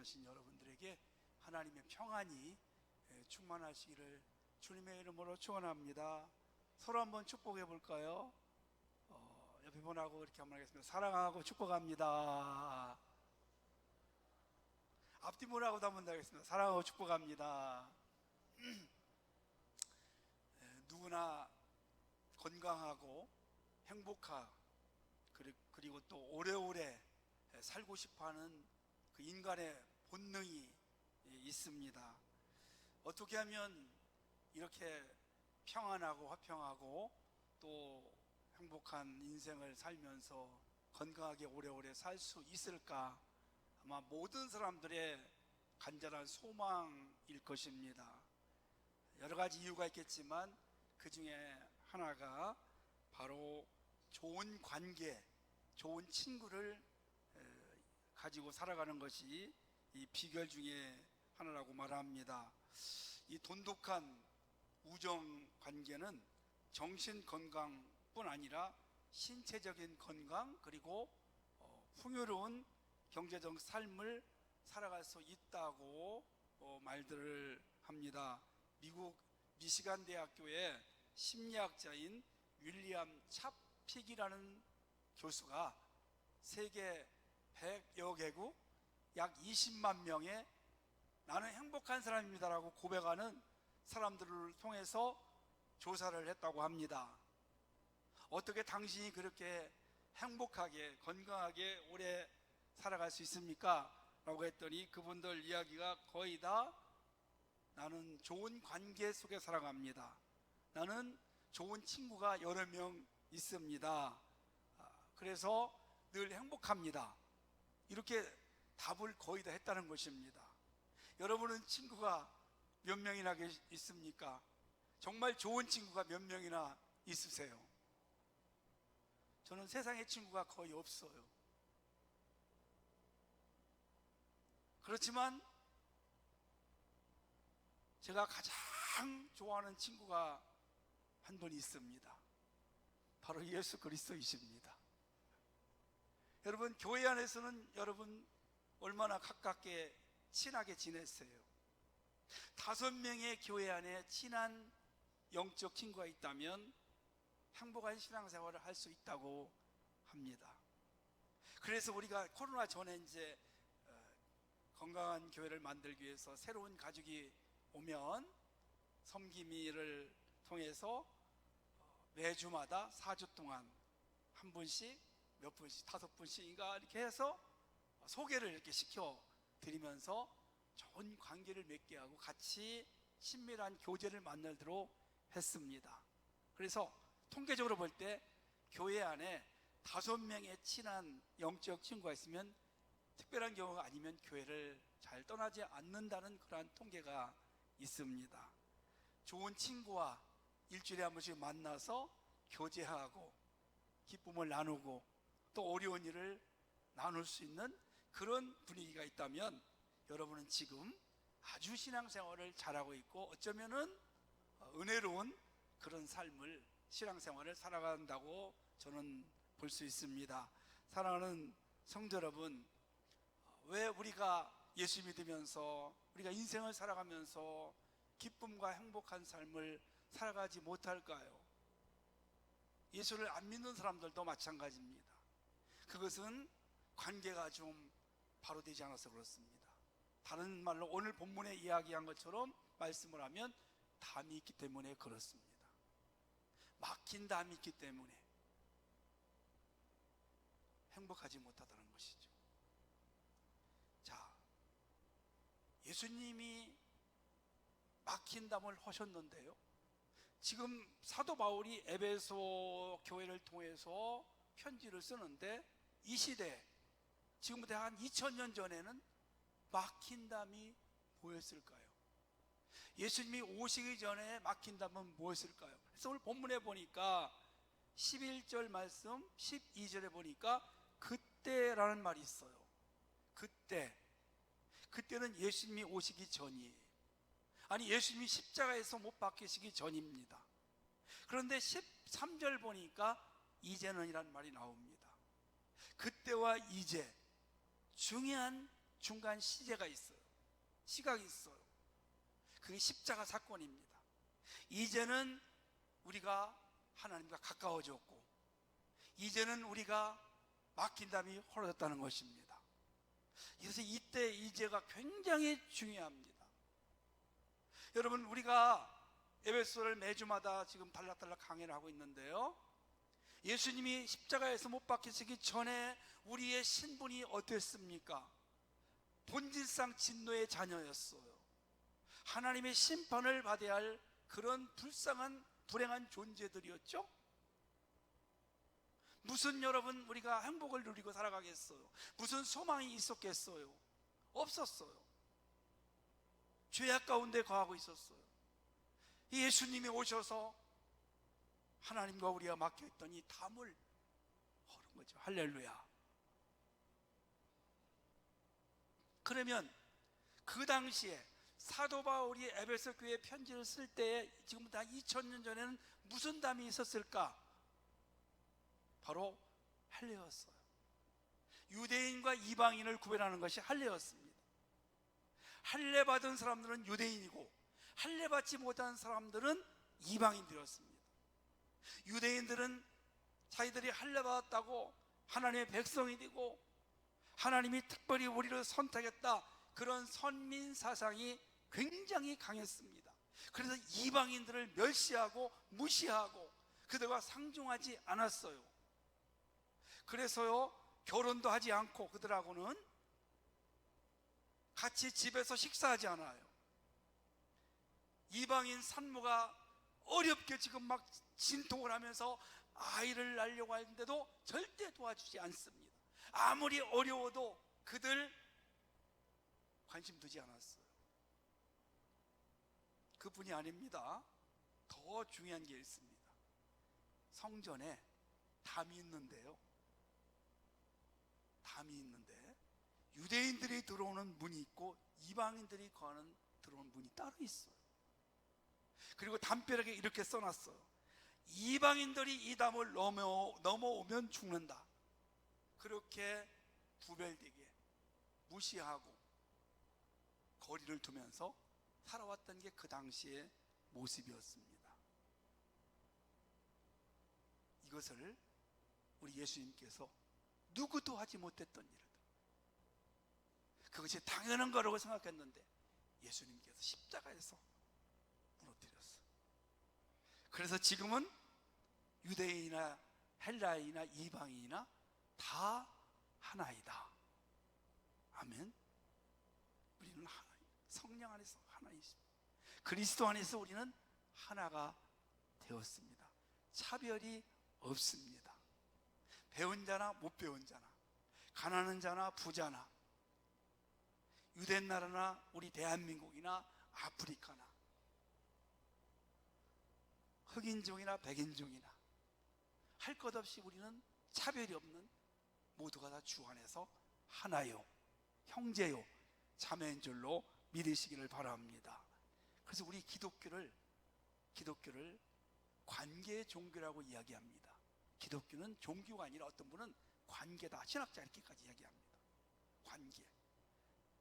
오신 여러분들에게 하나님의 평안이 충만하시기를 주님의 이름으로 축원합니다. 서로 한번 축복해 볼까요? 옆에 분하고 이렇게 한번 하겠습니다. 사랑하고 축복합니다. 앞뒤 분하고도 한번 하겠습니다. 사랑하고 축복합니다. 누구나 건강하고 행복하고 그리고 또 오래오래 살고 싶어하는 그 인간의 본능이 있습니다. 어떻게 하면 이렇게 평안하고 화평하고 또 행복한 인생을 살면서 건강하게 오래오래 살 수 있을까? 아마 모든 사람들의 간절한 소망일 것입니다. 여러 가지 이유가 있겠지만 그 중에 하나가 바로 좋은 관계, 좋은 친구를 가지고 살아가는 것이 이 비결 중에 하나라고 말합니다. 이 돈독한 우정 관계는 정신 건강뿐 아니라 신체적인 건강 그리고 풍요로운 경제적 삶을 살아갈 수 있다고 말들을 합니다. 미국 미시간 대학교의 심리학자인 윌리엄 차픽이라는 교수가 세계 100여 개국 약 20만 명의 나는 행복한 사람입니다라고 고백하는 사람들을 통해서 조사를 했다고 합니다. 어떻게 당신이 그렇게 행복하게 건강하게 오래 살아갈 수 있습니까? 라고 했더니 그분들 이야기가 거의 다 나는 좋은 관계 속에 살아갑니다. 나는 좋은 친구가 여러 명 있습니다. 그래서 늘 행복합니다. 이렇게 답을 거의 다 했다는 것입니다. 여러분은 친구가 몇 명이나 있습니까? 정말 좋은 친구가 몇 명이나 있으세요? 저는 세상에 친구가 거의 없어요. 그렇지만 제가 가장 좋아하는 친구가 한 분 있습니다. 바로 예수 그리스도이십니다. 여러분, 교회 안에서는 여러분 얼마나 가깝게 친하게 지냈어요? 5명의 교회 안에 친한 영적 친구가 있다면 행복한 신앙생활을 할 수 있다고 합니다. 그래서 우리가 코로나 전에 이제 건강한 교회를 만들기 위해서 새로운 가족이 오면 섬김이를 통해서 매주마다 4주 동안 한 분씩 몇 분씩 5분씩인가 이렇게 해서 소개를 이렇게 시켜 드리면서 좋은 관계를 맺게 하고 같이 친밀한 교제를 만들도록 했습니다. 그래서 통계적으로 볼 때 교회 안에 5명의 친한 영적 친구가 있으면 특별한 경우가 아니면 교회를 잘 떠나지 않는다는 그러한 통계가 있습니다. 좋은 친구와 일주일에 한 번씩 만나서 교제하고 기쁨을 나누고 또 어려운 일을 나눌 수 있는 그런 분위기가 있다면 여러분은 지금 아주 신앙생활을 잘하고 있고 어쩌면은 은혜로운 그런 삶을 신앙생활을 살아간다고 저는 볼 수 있습니다. 사랑하는 성도 여러분, 왜 우리가 예수 믿으면서 우리가 인생을 살아가면서 기쁨과 행복한 삶을 살아가지 못할까요? 예수를 안 믿는 사람들도 마찬가지입니다. 그것은 관계가 좀 바로 되지 않아서 그렇습니다. 다른 말로 오늘 본문에 이야기한 것처럼 말씀을 하면 담이 있기 때문에 그렇습니다. 막힌 담이 있기 때문에 행복하지 못하다는 것이죠. 자, 예수님이 막힌 담을 하셨는데요, 지금 사도 바울이 에베소 교회를 통해서 편지를 쓰는데 이 시대, 지금부터 한 2000년 전에는 막힌 담이 뭐였을까요? 예수님이 오시기 전에 막힌 담은 무엇일까요? 그래서 오늘 본문에 보니까 11절 말씀 12절에 보니까 그때라는 말이 있어요. 그때는 예수님이 오시기 전이에요. 아니, 예수님이 십자가에서 못 박히시기 전입니다. 그런데 13절 보니까 이제는 이란 말이 나옵니다. 그때와 이제 중요한 중간 시제가 있어요. 시각이 있어요. 그게 십자가 사건입니다. 이제는 우리가 하나님과 가까워졌고, 이제는 우리가 막힌 담이 헐어졌다는 것입니다. 그래서 이때 이제가 굉장히 중요합니다. 여러분, 우리가 에베소를 매주마다 지금 달락달락 강의를 하고 있는데요, 예수님이 십자가에서 못 박히시기 전에 우리의 신분이 어땠습니까? 본질상 진노의 자녀였어요. 하나님의 심판을 받아야 할 그런 불쌍한 불행한 존재들이었죠. 무슨 여러분 우리가 행복을 누리고 살아가겠어요? 무슨 소망이 있었겠어요? 없었어요. 죄악 가운데 거하고 있었어요. 예수님이 오셔서 하나님과 우리가 막혀있던 이 담을 헐은 거죠. 할렐루야. 그러면 그 당시에 사도 바울이 에베소 교회에 편지를 쓸 때에 지금부터 한 2000년 전에는 무슨 담이 있었을까? 바로 할례였어요. 유대인과 이방인을 구별하는 것이 할례였습니다. 할례 받은 사람들은 유대인이고 할례 받지 못한 사람들은 이방인들이었습니다. 유대인들은 자기들이 할례 받았다고 하나님의 백성이 되고 하나님이 특별히 우리를 선택했다, 그런 선민 사상이 굉장히 강했습니다. 그래서 이방인들을 멸시하고 무시하고 그들과 상종하지 않았어요. 그래서요, 결혼도 하지 않고 그들하고는 같이 집에서 식사하지 않아요. 이방인 산모가 어렵게 지금 막 진통을 하면서 아이를 낳으려고 하는데도 절대 도와주지 않습니다. 아무리 어려워도 그들 관심 두지 않았어요. 그뿐이 아닙니다. 더 중요한 게 있습니다. 성전에 담이 있는데요, 담이 있는데 유대인들이 들어오는 문이 있고 이방인들이 들어오는 문이 따로 있어요. 그리고 담벼락에 이렇게 써놨어요. 이방인들이 이 담을 넘어오면 죽는다. 그렇게 구별되게 무시하고 거리를 두면서 살아왔던 게 그 당시의 모습이었습니다. 이것을 우리 예수님께서 누구도 하지 못했던 일들, 그것이 당연한 거라고 생각했는데 예수님께서 십자가에서 무너뜨렸어요. 그래서 지금은 유대인이나 헬라인이나 이방인이나 다 하나이다. 아멘. 우리는 하나, 성령 안에서 하나이십니다. 그리스도 안에서 우리는 하나가 되었습니다. 차별이 없습니다. 배운 자나 못 배운 자나, 가난한 자나 부자나, 유대 나라나 우리 대한민국이나 아프리카나, 흑인종이나 백인종이나 할 것 없이 우리는 차별이 없는, 모두가 다 주 안에서 하나요, 형제요, 자매인 줄로 믿으시기를 바랍니다. 그래서 우리 기독교를 관계의 종교라고 이야기합니다. 기독교는 종교가 아니라 어떤 분은 관계다, 신학자 이렇게까지 이야기합니다. 관계.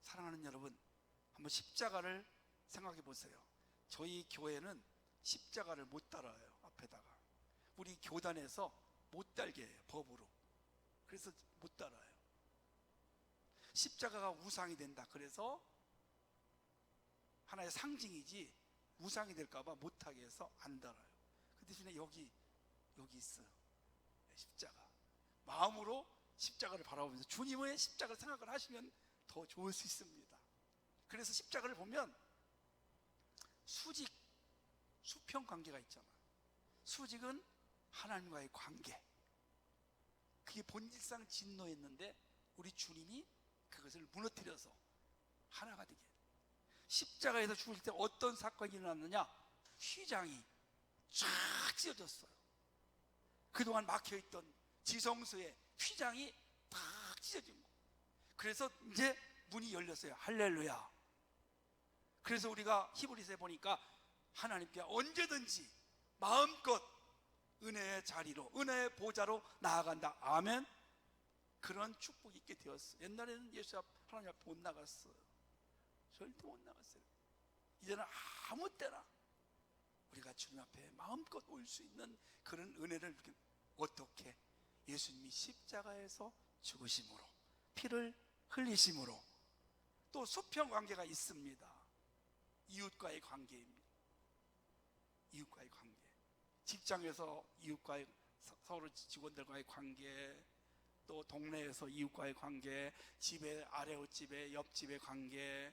사랑하는 여러분, 한번 십자가를 생각해 보세요. 저희 교회는 십자가를 못 달아요. 앞에다가 우리 교단에서 못 달게 해요, 법으로. 그래서 못 달아요. 십자가가 우상이 된다, 그래서 하나의 상징이지 우상이 될까봐 못하게 해서 안 달아요. 그 대신에 여기 있어요, 십자가. 마음으로 십자가를 바라보면서 주님의 십자가를 생각을 하시면 더 좋을 수 있습니다. 그래서 십자가를 보면 수직, 수평 관계가 있잖아요. 수직은 하나님과의 관계, 그게 본질상 진노였는데 우리 주님이 그것을 무너뜨려서 하나가 되게. 십자가에서 죽을 때 어떤 사건이 일어났느냐? 휘장이 쫙 찢어졌어요. 그동안 막혀있던 지성소의 휘장이 딱 찢어진 거. 그래서 이제 문이 열렸어요. 할렐루야. 그래서 우리가 히브리서에 보니까 하나님께 언제든지 마음껏 은혜의 자리로, 은혜의 보좌로 나아간다. 아멘. 그런 축복이 있게 되었어요. 옛날에는 예수 앞, 하나님 앞에 못 나갔어요. 절대 못 나갔어요. 이제는 아무 때나 우리가 주님 앞에 마음껏 올 수 있는 그런 은혜를 어떻게? 예수님이 십자가에서 죽으심으로, 피를 흘리심으로. 또 수평 관계가 있습니다. 이웃과의 관계입니다. 이웃과의 관계, 직장에서 이웃과의, 서로 직원들과의 관계, 또 동네에서 이웃과의 관계, 집의 아래웃집의 옆집의 관계,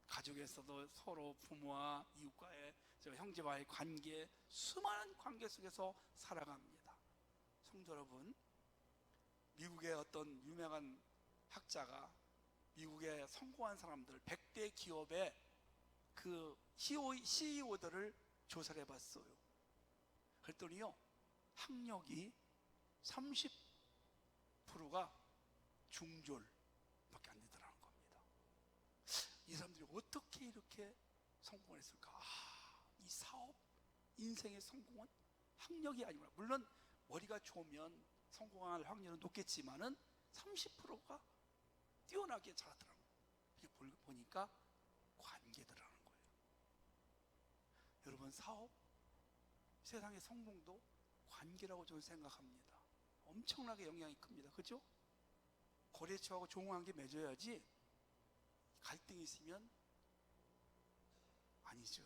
가족에서도 서로 부모와 이웃과의, 형제와의 관계, 수많은 관계 속에서 살아갑니다. 성도 여러분, 미국의 어떤 유명한 학자가 미국의 성공한 사람들 100대 기업의 그 CEO들을 조사를 해봤어요. 그랬더니요, 학력이 30%가 중졸밖에 안 되더라는 겁니다. 이 사람들이 어떻게 이렇게 성공을 했을까? 이 사업, 인생의 성공은 학력이 아니구나. 물론 머리가 좋으면 성공할 확률은 높겠지만은 30%가 뛰어나게 잘하더라고요. 이렇게 보니까 관계더라는 거예요. 여러분, 사업, 세상의 성공도 관계라고 저는 생각합니다. 엄청나게 영향이 큽니다. 그죠? 거래처하고 좋은 관계 맺어야지 갈등이 있으면 아니죠.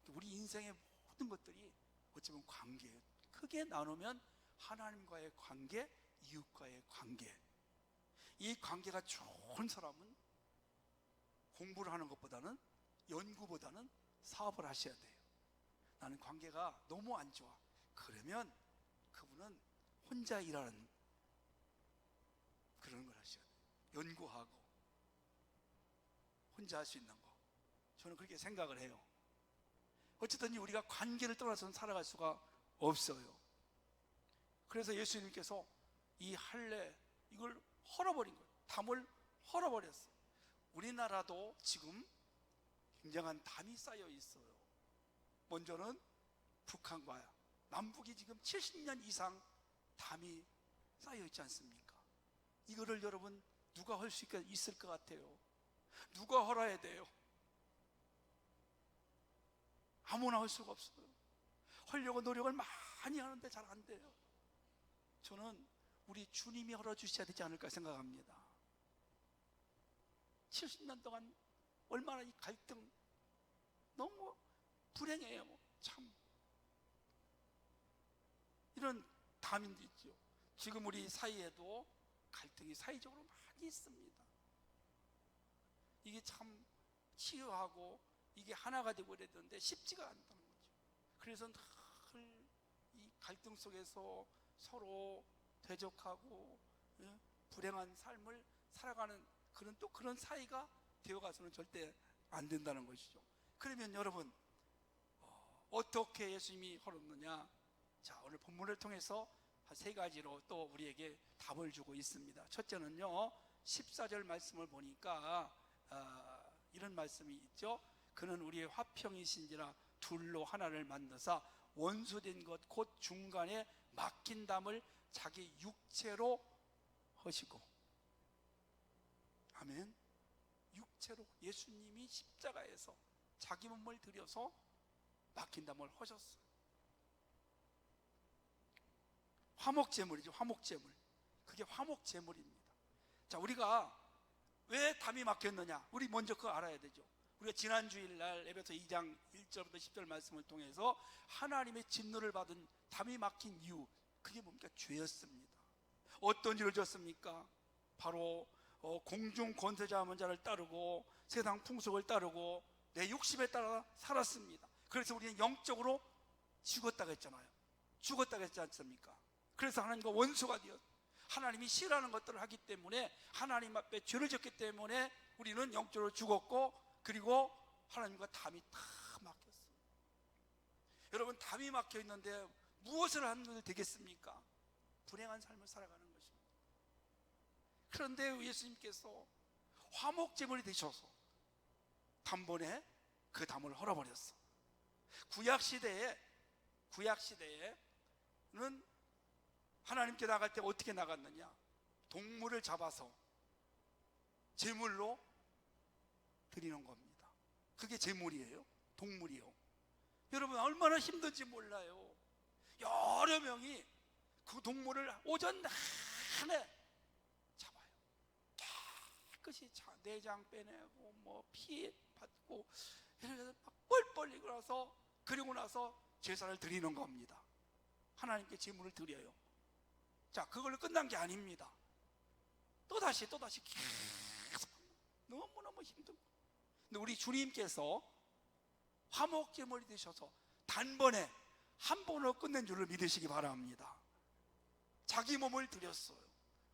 우리 인생의 모든 것들이 어쩌면 관계예요. 크게 나누면 하나님과의 관계, 이웃과의 관계. 이 관계가 좋은 사람은 공부를 하는 것보다는, 연구보다는 사업을 하셔야 돼요. 나는 관계가 너무 안 좋아. 그러면 그분은 혼자 일하는 그런 걸 하셔야 돼요. 연구하고 혼자 할 수 있는 거. 저는 그렇게 생각을 해요. 어쨌든 우리가 관계를 떠나서는 살아갈 수가 없어요. 그래서 예수님께서 이 할례, 이걸 헐어버린 거예요. 담을 헐어버렸어요. 우리나라도 지금 굉장한 담이 쌓여 있어요. 먼저는 북한과 남북이 지금 70년 이상 담이 쌓여 있지 않습니까? 이거를 여러분 누가 할 수 있을 것 같아요? 누가 헐어야 돼요? 아무나 할 수가 없어요. 하려고 노력을 많이 하는데 잘 안 돼요. 저는 우리 주님이 헐어주셔야 되지 않을까 생각합니다. 70년 동안 얼마나 이 갈등, 너무 불행해요. 참 이런 담인도 있죠. 지금 우리 사이에도 갈등이 사회적으로 많이 있습니다. 이게 참 치유하고 이게 하나가 되고 그랬는데 쉽지가 않다는 거죠. 그래서 늘 이 갈등 속에서 서로 대적하고 불행한 삶을 살아가는 그런 사이가 되어가서는 절대 안 된다는 것이죠. 그러면 여러분, 어떻게 예수님이 헐었느냐? 자, 오늘 본문을 통해서 한 세 가지로 또 우리에게 답을 주고 있습니다. 첫째는요, 14절 말씀을 보니까 이런 말씀이 있죠. 그는 우리의 화평이신지라 둘로 하나를 만드사 원수된 것 곧 중간에 막힌 담을 자기 육체로 허시고. 아멘. 육체로 예수님이 십자가에서 자기 몸을 들여서 막힌 담을 허셨어요. 화목제물이죠. 화목제물. 그게 화목제물입니다. 자, 우리가 왜 담이 막혔느냐? 우리 먼저 그거 알아야 되죠. 우리가 지난 주일날 에베소 2장 1절부터 10절 말씀을 통해서 하나님의 진노를 받은 담이 막힌 이유, 그게 뭡니까? 죄였습니다. 어떤 죄를 졌습니까? 바로 공중 권세자 자를 따르고 세상 풍속을 따르고 내 욕심에 따라 살았습니다. 그래서 우리는 영적으로 죽었다고 했잖아요. 죽었다고 했지 않습니까? 그래서 하나님과 원수가 되었, 하나님이 싫어하는 것들을 하기 때문에, 하나님 앞에 죄를 졌기 때문에 우리는 영적으로 죽었고, 그리고 하나님과 담이 다 막혔어요. 여러분, 담이 막혀 있는데 무엇을 하면 되겠습니까? 불행한 삶을 살아가는 것입니다. 그런데 예수님께서 화목제물이 되셔서 단번에 그 담을 헐어버렸어. 구약시대에는 하나님께 나갈 때 어떻게 나갔느냐? 동물을 잡아서 제물로 드리는 겁니다. 그게 제물이에요. 동물이요. 여러분 얼마나 힘든지 몰라요. 여러 명이 그 동물을 오전 내내 잡아요. 깨끗이 내장 빼내고 뭐 피 받고 이렇게 막 뻘뻘 흘리고 나서, 그리고 나서 제사를 드리는 겁니다. 하나님께 제물을 드려요. 자, 그걸로 끝난 게 아닙니다. 또다시 계속 너무너무 힘든 거예요. 근데 우리 주님께서 화목제물이 되셔서 단번에 한 번으로 끝낸 줄을 믿으시기 바랍니다. 자기 몸을 드렸어요.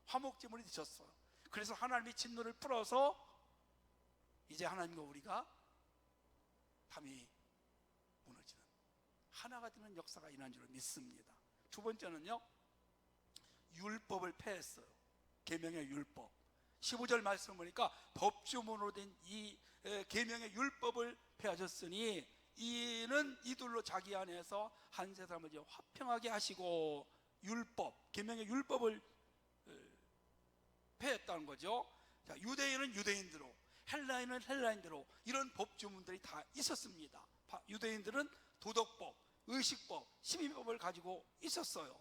화목제물이 되셨어요. 그래서 하나님의 진노를 풀어서 이제 하나님과 우리가 담이 무너지는, 하나가 되는 역사가 일어난 줄을 믿습니다. 두 번째는요, 율법을 폐했어요. 계명의 율법. 15절 말씀 보니까 법조문으로 된 이 계명의 율법을 폐하셨으니 이는 이들로 자기 안에서 한 세 사람을 화평하게 하시고, 율법, 계명의 율법을 폐했다는 거죠. 자, 유대인은 유대인대로, 헬라인은 헬라인대로 이런 법조문들이 다 있었습니다. 유대인들은 도덕법, 의식법, 시민법을 가지고 있었어요.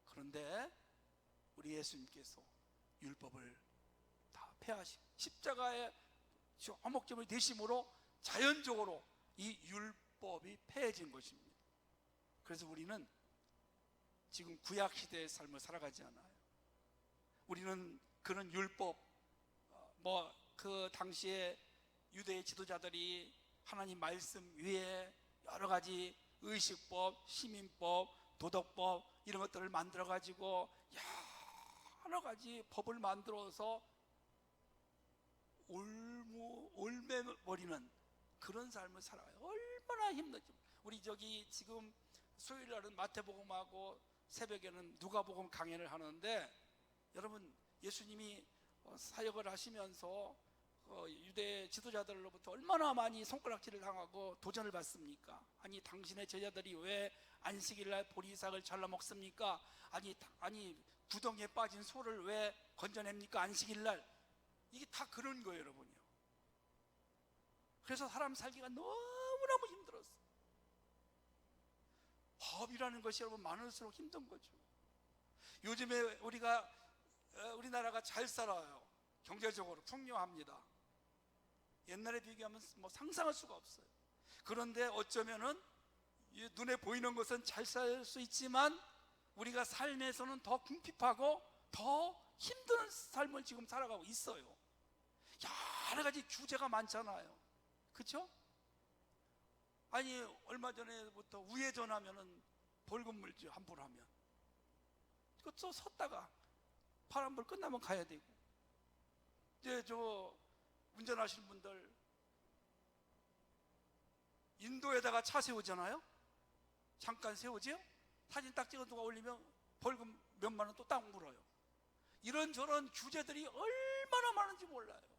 그런데 우리 예수님께서 율법을 다 폐하시고 십자가의 화목제물이 되심으로 자연적으로 이 율법이 폐해진 것입니다. 그래서 우리는 지금 구약 시대의 삶을 살아가지 않아요. 우리는 그런 율법, 그 당시에 유대의 지도자들이 하나님 말씀 위에 여러 가지 의식법, 시민법, 도덕법 이런 것들을 만들어 가지고 여러 가지 법을 만들어서 올매버리는 그런 삶을 살아가요. 얼마나 힘든지. 우리 지금 수요일 날은 마태복음하고 새벽에는 누가복음 강연을 하는데, 여러분 예수님이 사역을 하시면서 유대 지도자들로부터 얼마나 많이 손가락질을 당하고 도전을 받습니까? 아니 당신의 제자들이 왜 안식일날 보리삭을 잘라 먹습니까? 아니 구덩이에 빠진 소를 왜 건져냅니까? 안식일날. 이게 다 그런 거예요, 여러분요. 그래서 사람 살기가 너무너무 힘들었어요. 법이라는 것이 여러분 많을수록 힘든 거죠. 요즘에 우리나라가 잘 살아요. 경제적으로 풍요합니다. 옛날에 비교하면 상상할 수가 없어요. 그런데 어쩌면은 눈에 보이는 것은 잘 살 수 있지만 우리가 삶에서는 더 궁핍하고 더 힘든 삶을 지금 살아가고 있어요. 여러 가지 규제가 많잖아요. 그렇죠? 아니 얼마 전에부터 우회전하면은 벌금 물죠. 함부로 하면. 그것도 섰다가 파란불 끝나면 가야 되고. 이제 운전하시는 분들 인도에다가 차 세우잖아요. 잠깐 세우지요. 사진 딱 찍어 누가 올리면 벌금 몇만 원 또 딱 물어요. 이런저런 규제들이 얼마나 많은지 몰라요.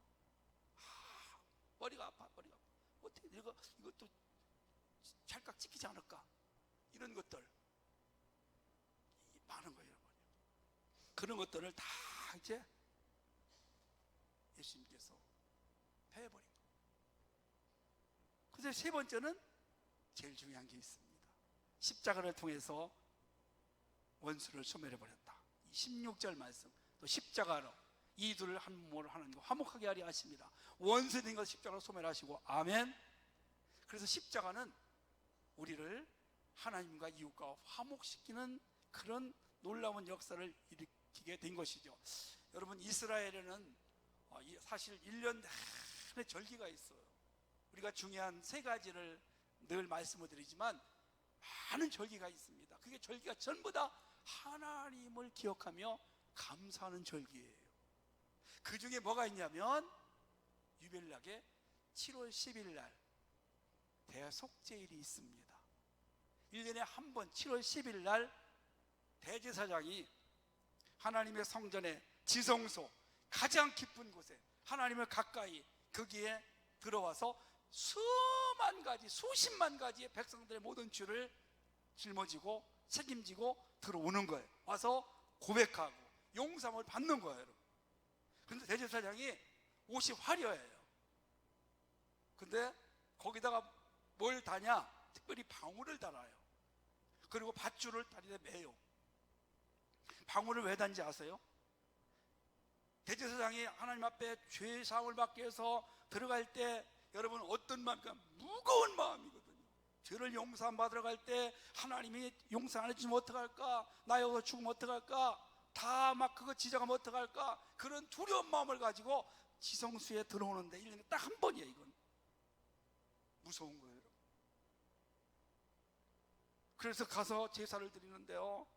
머리가 아파. 어떻게 이것도 찰칵 찍히지 않을까? 이런 것들 많은 거예요, 여러분. 그런 것들을 다 이제 예수님께서 폐해버린 거예요. 그래서 세 번째는 제일 중요한 게 있습니다. 십자가를 통해서 원수를 소멸해버렸다. 16절 말씀, 또 십자가로 이들을 한 몸으로 하나님과 화목하게 하려 하십니다. 원수된 것 십자가로 소멸하시고, 아멘. 그래서 십자가는 우리를 하나님과 이웃과 화목시키는 그런 놀라운 역사를 일으키게 된 것이죠. 여러분, 이스라엘에는 사실 1년 내내 절기가 있어요. 우리가 중요한 세 가지를 늘 말씀을 드리지만 많은 절기가 있습니다. 그게 절기가 전부 다 하나님을 기억하며 감사하는 절기예요. 그 중에 뭐가 있냐면 유별나게 7월 10일 날 대속죄일이 있습니다. 1년에 한 번 7월 10일 날 대제사장이 하나님의 성전에 지성소 가장 깊은 곳에 하나님을 가까이 거기에 들어와서 수만 가지 수십만 가지의 백성들의 모든 죄를 짊어지고 책임지고 들어오는 거예요. 와서 고백하고 용서함을 받는 거예요, 여러분. 그런데 대제사장이 옷이 화려해요. 근데 거기다가 뭘 다냐? 특별히 방울을 달아요. 그리고 밧줄을 다리에 매요. 방울을 왜 단지 아세요? 대제사장이 하나님 앞에 죄 사함을 받기 위해서 들어갈 때 여러분 어떤 마음입니까? 무거운 마음이거든요. 죄를 용서함 받으러 갈 때 하나님이 용서 안 해주면 어떡할까? 나 여기서 죽으면 어떡할까? 다 막 그거 지적하면 어떡할까? 그런 두려운 마음을 가지고 지성소에 들어오는데 1년에 딱 한 번이에요. 이건 무서운 거예요, 여러분. 그래서 가서 제사를 드리는데요,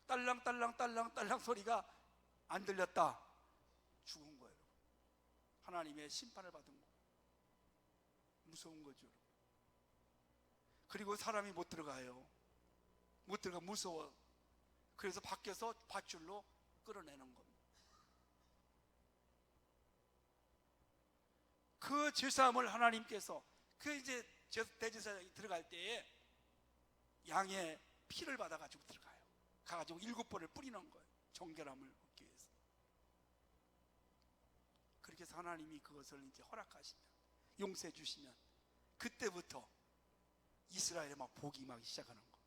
딸랑딸랑 소리가 안 들렸다. 죽은 거예요. 하나님의 심판을 받은 거예요. 무서운 거죠. 그리고 사람이 못 들어가요. 못 들어가, 무서워. 그래서 밖에서 밧줄로 끌어내는 겁니다. 그 죄사함을 하나님께서 이제 대제사장이 들어갈 때에 양의 피를 받아가지고 들어가요. 가가지고 7번을 뿌리는 거예요. 정결함을 얻기 위해서. 그렇게 해서 하나님이 그것을 이제 허락하시면, 용서해 주시면, 그때부터 이스라엘에 막 복이 임하기 시작하는 거예요.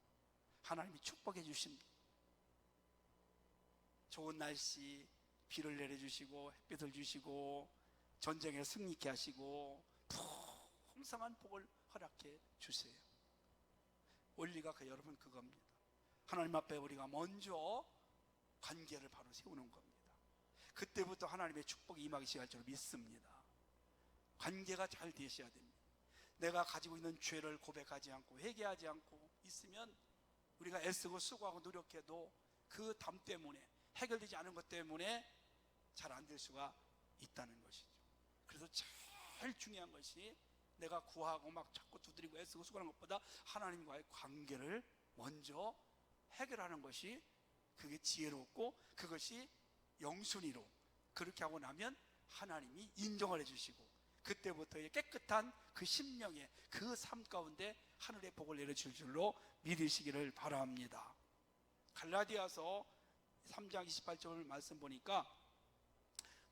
하나님이 축복해 주십니다. 좋은 날씨, 비를 내려주시고 햇빛을 주시고 전쟁에 승리케 하시고 풍성한 복을 허락해 주세요. 원리가 여러분 그겁니다. 하나님 앞에 우리가 먼저 관계를 바로 세우는 겁니다. 그때부터 하나님의 축복이 임하기 시작할 줄 믿습니다. 관계가 잘 되셔야 됩니다. 내가 가지고 있는 죄를 고백하지 않고 회개하지 않고 있으면 우리가 애쓰고 수고하고 노력해도 그 담 때문에, 해결되지 않은 것 때문에 잘 안 될 수가 있다는 것이죠. 그래서 제일 중요한 것이 내가 구하고 막 자꾸 두드리고 애쓰고 수고하는 것보다 하나님과의 관계를 먼저 해결하는 것이, 그게 지혜롭고 그것이 영순이로, 그렇게 하고 나면 하나님이 인정을 해주시고 그때부터의 깨끗한 그 심령의 그 삶 가운데 하늘의 복을 내려줄 줄로 믿으시기를 바랍니다. 갈라디아서 3장 28절 말씀 보니까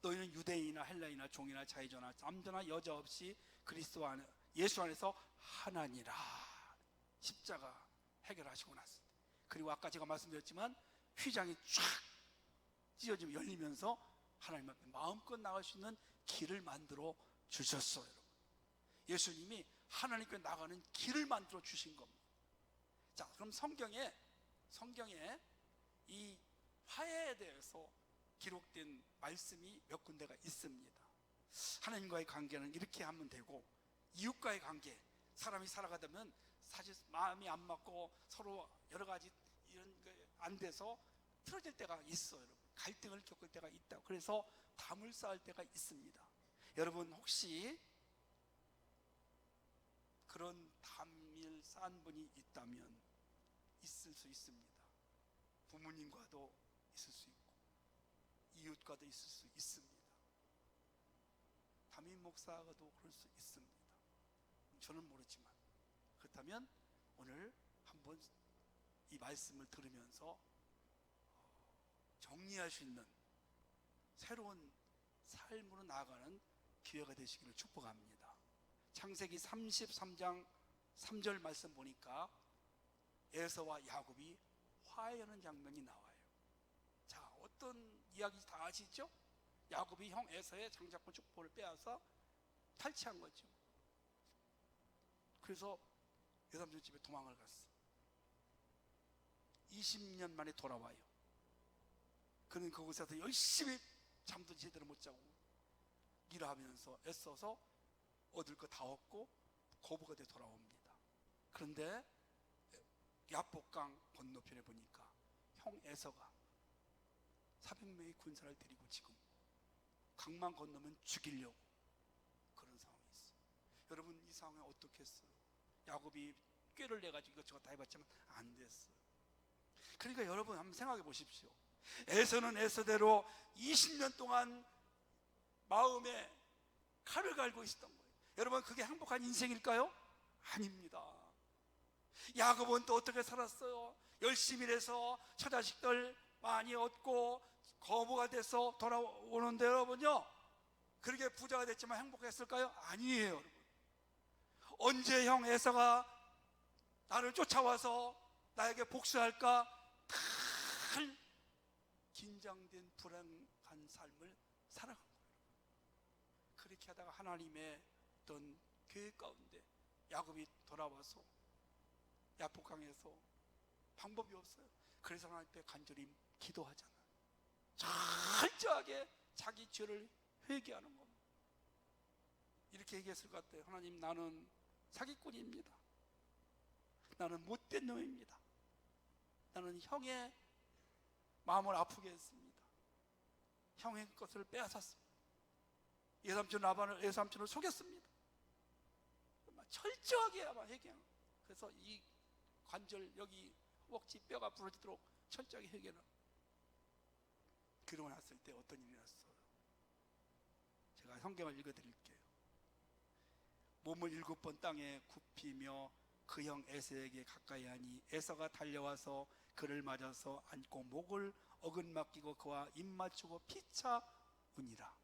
너희는 유대인이나 헬라인이나 종이나 자유자나 남자나 여자 없이 그리스도 안에, 예수 안에서 하나니라. 십자가 해결하시고 났습니다. 그리고 아까 제가 말씀드렸지만 휘장이 쫙 찢어지면 열리면서 하나님 앞에 마음껏 나갈 수 있는 길을 만들어 주셨어요. 여러분, 예수님이 하나님께 나가는 길을 만들어 주신 겁니다. 자, 그럼 성경에 이 화해에 대해서 기록된 말씀이 몇 군데가 있습니다. 하나님과의 관계는 이렇게 하면 되고, 이웃과의 관계, 사람이 살아가다 보면 사실 마음이 안 맞고 서로 여러 가지 이런 게 안 돼서 틀어질 때가 있어요. 여러분, 갈등을 겪을 때가 있다. 그래서 담을 쌓을 때가 있습니다. 여러분, 혹시 그런 담을 쌓은 분이 있다면 있을 수 있습니다. 부모님과도 있을 수 있고 이웃과도 있을 수 있습니다. 담임 목사와도 그럴 수 있습니다. 저는 모르지만, 그렇다면 오늘 한번 이 말씀을 들으면서 정리할 수 있는 새로운 삶으로 나아가는 기회가 되시기를 축복합니다. 창세기 33장 3절 말씀 보니까 에서와 야곱이 화해하는 장면이 나와요. 자, 어떤 이야기 다 아시죠? 야곱이 형 에서의 장자권 축복을 빼앗아 탈취한 거죠. 그래서 외삼촌 집에 도망을 갔어. 20년 만에 돌아와요. 그는 그곳에서 열심히 잠도 제대로 못 자고 일하면서 애써서 얻을 거 다 얻고 거부가 돼 돌아옵니다. 그런데 야복강 건너편에 보니까 형 에서가 400명의 군사를 데리고 지금 강만 건너면 죽이려고 그런 상황이 있어요. 여러분, 이 상황에 어떻게 했어요? 야곱이 꾀를 내가지고 이것저것 다 해봤지만 안 됐어요. 그러니까 여러분 한번 생각해 보십시오. 에서는 에서대로 20년 동안 마음에 칼을 갈고 있었던 거예요. 여러분, 그게 행복한 인생일까요? 아닙니다. 야곱은 또 어떻게 살았어요? 열심히 해서 처자식들 많이 얻고 거부가 돼서 돌아오는데 여러분요, 그렇게 부자가 됐지만 행복했을까요? 아니에요. 여러분, 언제 형 에서가 나를 쫓아와서 나에게 복수할까? 늘 긴장된 불안한 삶을 살아간 거예요. 그렇게 하다가 하나님의 어떤 계획 가운데 야곱이 돌아와서 야복강에서 방법이 없어요. 그래서 하나님 앞에 간절히 기도하잖아요. 철저하게 자기 죄를 회개하는 겁니다. 이렇게 얘기했을 것 같아요. 하나님, 나는 사기꾼입니다. 나는 못된 놈입니다. 나는 형의 마음을 아프게 했습니다. 형의 것을 빼앗았습니다. 외삼촌을 속였습니다. 철저하게 아마 회개하는. 그래서 이 관절 여기 허벅지 뼈가 부러지도록 철저하게 회개는. 그러고 났을 때 어떤 일이 났어요? 제가 성경을 읽어드릴게요. 몸을 7번 땅에 굽히며 그 형 에서에게 가까이 하니 에서가 달려와서 그를 맞아서 안고 목을 어긋맞기고 그와 입 맞추고 피차 우니라.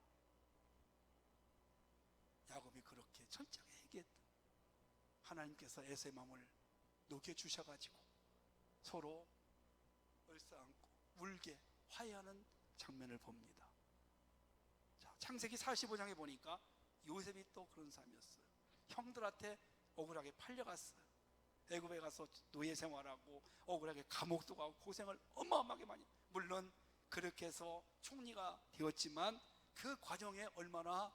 야곱이 그렇게 철저하게 회개했다. 하나님께서 에서의 마음을 녹여주셔가지고 서로 얼싸안고 울게 화해하는 장면을 봅니다. 자, 창세기 45장에 보니까 요셉이 또 그런 사람이었어요. 형들한테 억울하게 팔려갔어요. 애굽에 가서 노예 생활하고 억울하게 감옥도 가고 고생을 어마어마하게 많이. 물론 그렇게 해서 총리가 되었지만 그 과정에 얼마나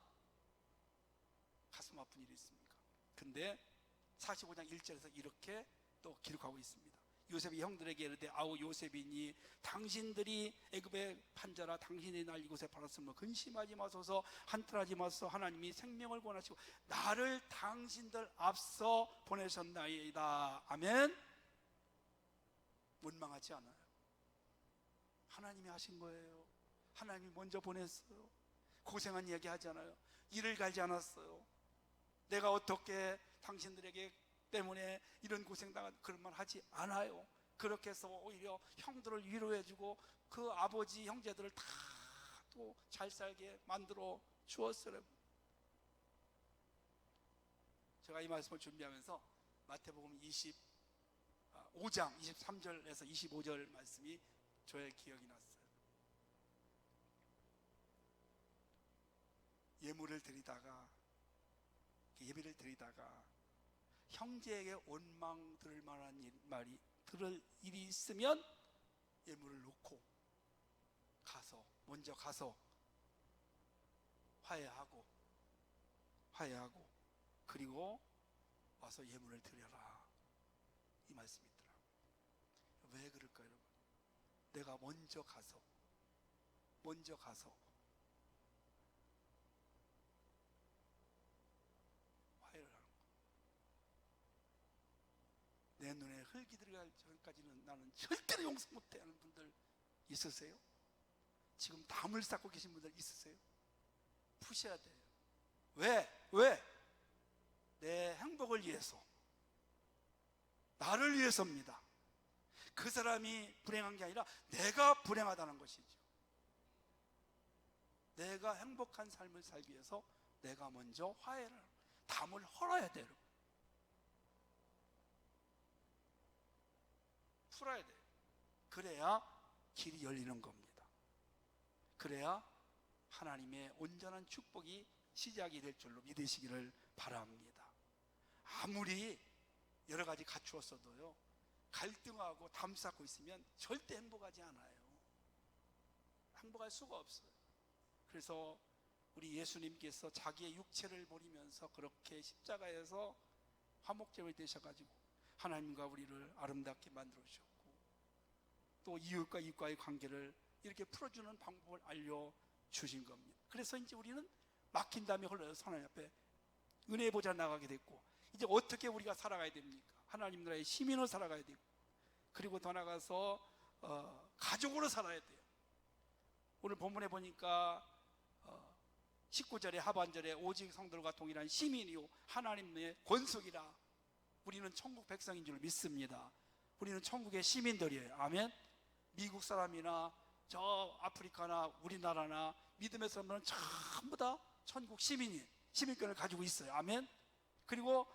가슴 아픈 일이 있습니까? 근데 45장 1절에서 이렇게 또 기록하고 있습니다. 요셉이 형들에게 이르되 아우 요셉이니 당신들이 애굽에 판자라 당신이 날 이곳에 팔았으므로 근심하지 마소서 한탄하지 마소서 하나님이 생명을 구원하시고 나를 당신들 앞서 보내셨나이다. 아멘. 원망하지 않아요. 하나님이 하신 거예요. 하나님이 먼저 보냈어요. 고생한 이야기 하잖아요. 이를 갈지 않았어요. 내가 어떻게 당신들에게 때문에 이런 고생당한 그런 말 하지 않아요. 그렇게 해서 오히려 형들을 위로해주고 그 아버지 형제들을 다 또 잘 살게 만들어 주었어요. 제가 이 말씀을 준비하면서 마태복음 25장 23절에서 25절 말씀이 저의 기억이 났어요. 예배를 드리다가 형제에게 원망 들을 만한 말이 들을 일이 있으면 예물을 놓고 먼저 가서 화해하고 그리고 와서 예물을 드려라, 이 말씀이 있더라고요. 왜 그럴까요, 여러분? 내가 먼저 가서 화해를 하는 거예요. 내 눈에 흙이 들어갈 전까지는 나는 절대로 용서 못해 하는 분들 있으세요? 지금 담을 쌓고 계신 분들 있으세요? 푸셔야 돼요. 왜? 내 행복을 위해서, 나를 위해서입니다. 그 사람이 불행한 게 아니라 내가 불행하다는 것이죠. 내가 행복한 삶을 살기 위해서 내가 먼저 화해를, 담을 헐어야 돼요. 풀어야 돼요. 그래야 길이 열리는 겁니다. 그래야 하나님의 온전한 축복이 시작이 될 줄로 믿으시기를 바랍니다. 아무리 여러 가지 갖추었어도요, 갈등하고 담 쌓고 있으면 절대 행복하지 않아요. 행복할 수가 없어요. 그래서 우리 예수님께서 자기의 육체를 버리면서 그렇게 십자가에서 화목제물이 되셔가지고 하나님과 우리를 아름답게 만들어 주셨고, 또 이웃과 이웃과의 관계를 이렇게 풀어주는 방법을 알려주신 겁니다. 그래서 이제 우리는 막힌 담이 흘러서 하나님 앞에 은혜의 보좌 나가게 됐고, 이제 어떻게 우리가 살아가야 됩니까? 하나님 나라의 시민으로 살아가야 되고, 그리고 더 나아가서 가족으로 살아야 돼요. 오늘 본문에 보니까 19절의 하반절에 오직 성도들과 동일한 시민이요 하나님의 권속이라. 우리는 천국 백성인 줄 믿습니다. 우리는 천국의 시민들이에요. 아멘. 미국 사람이나 저 아프리카나 우리나라나 믿음의 사람들은 전부 다 천국 시민권을 가지고 있어요. 아멘. 그리고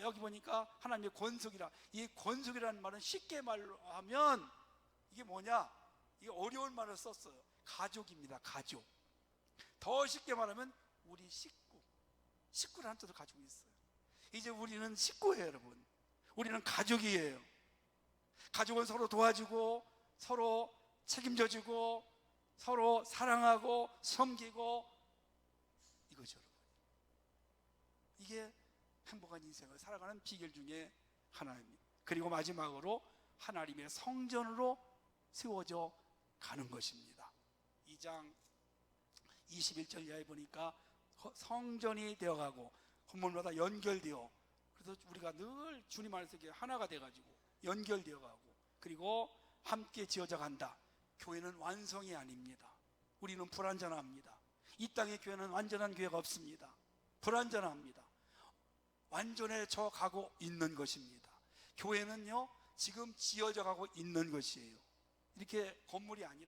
여기 보니까 하나님의 권속이라, 이 권속이라는 말은 쉽게 말로 하면 이게 뭐냐, 이게 어려운 말을 썼어요. 가족입니다. 가족. 더 쉽게 말하면 우리 식구라는 뜻을 가지고 있어요. 이제 우리는 식구예요, 여러분. 우리는 가족이에요. 가족은 서로 도와주고 서로 책임져주고 서로 사랑하고 섬기고 이거죠, 여러분. 이게 행복한 인생을 살아가는 비결 중에 하나입니다. 그리고 마지막으로 하나님의 성전으로 세워져 가는 것입니다. 2장 21절 이하에 보니까 성전이 되어가고 건물마다 연결되어, 그래서 우리가 늘 주님 안에서 하나가 돼가지고 연결되어가고 그리고 함께 지어져 간다. 교회는 완성이 아닙니다. 우리는 불완전합니다. 이 땅의 교회는 완전한 교회가 없습니다. 불완전합니다. 완전해져 가고 있는 것입니다. 교회는요 지금 지어져 가고 있는 것이에요. 이렇게 건물이 아니라